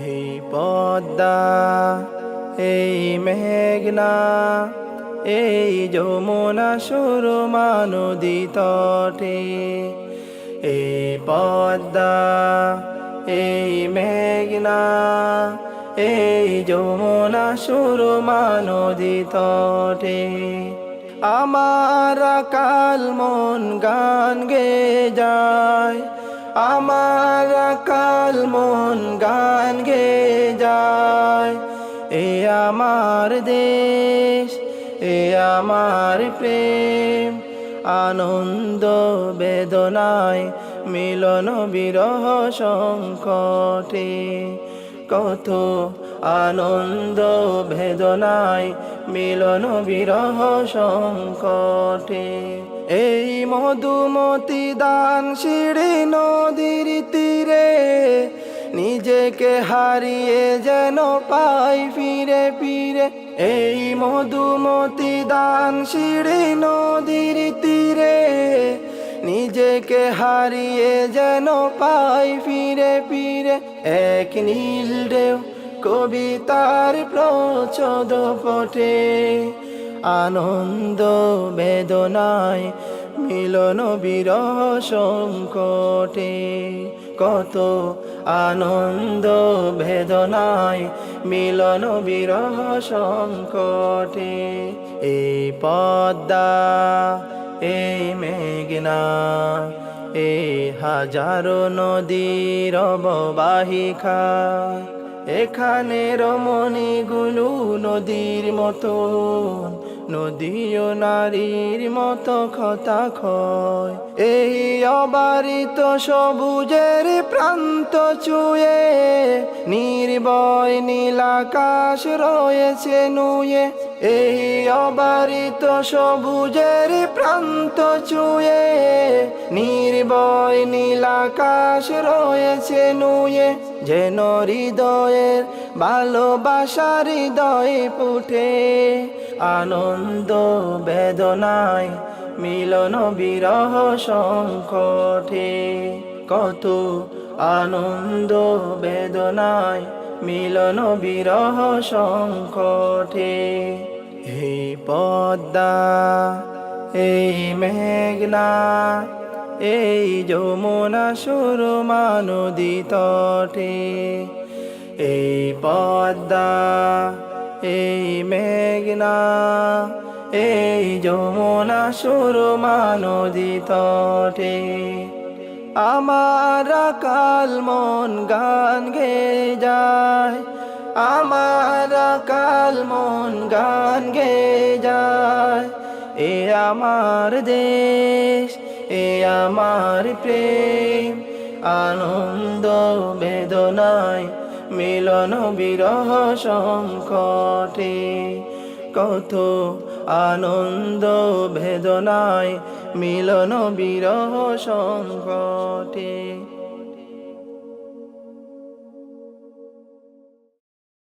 এই পদ্মা, এই মেঘনা, এই যমুনা সুরমা নদী তটে। এই পদ্মা, এই মেঘনা, এই যমুনা সুরমা নদী তটে। আমার কাল মন গান গে যায়, আমার কাল মন গান গে যায়। এ আমার দেশ, এ আমার প্রেম, আনন্দ বেদনায় মিলন বিরহ সংকটে। কত আনন্দ বেদনায় মিলন বিরহ সংকটে। এই মধুমতি দান সিঁড়ি নদীর তীরে, নিজেকে হারিয়ে যেন পাই ফিরে ফিরে। এই মধুমতি দান সিঁড়ি নদীর তীরে, নিজেকে হারিয়ে যেন পাই ফিরে ফিরে। এক নীল ঢেউ কবিতার প্রচ্ছদ পটে, আনন্দ বেদনায় মিলন বিরহ সংকটে। কত আনন্দ বেদনায় মিলন বিরহ সংকটে। এই পদ্মা, এই মেঘনা, এই হাজারো নদীর অববাহিকা, এখানে রমণীগুলো নদীর মতো, নদীও নারীর মতো কথা কয়। এই অবারিত সবুজের প্রান্ত চুয়ে, নির্ভয় নীলাকাশ রয়েছে নুয়ে। এই অবারিত সবুজের প্রান্ত চুয়ে, নির্ভয় নীলাকাশ রয়েছে নুয়ে। যেন হৃদয়ের ভালোবাসা হৃদয়ে ফুটে, আনন্দ বেদনায় মিলন বিরহ সংকটে। কত আনন্দ বেদনায় মিলন বিরহ সংকটে। এই পদ্মা, এই মেঘনা, এই যমুনা সুরমা নদী তটে। এই পদ্মা, এই মেঘনা, এই যমুনা সুরমা নদী তটে। আমার কাল মন গান গে যায়, আমার কাল মন গান গে যায়। এ আমার দেশ, এ আমার প্রেম, আনন্দ বেদনায় মিলন বিরহ সংকটে। কত আনন্দ বেদনায় মিলন বিরহ সংকটে।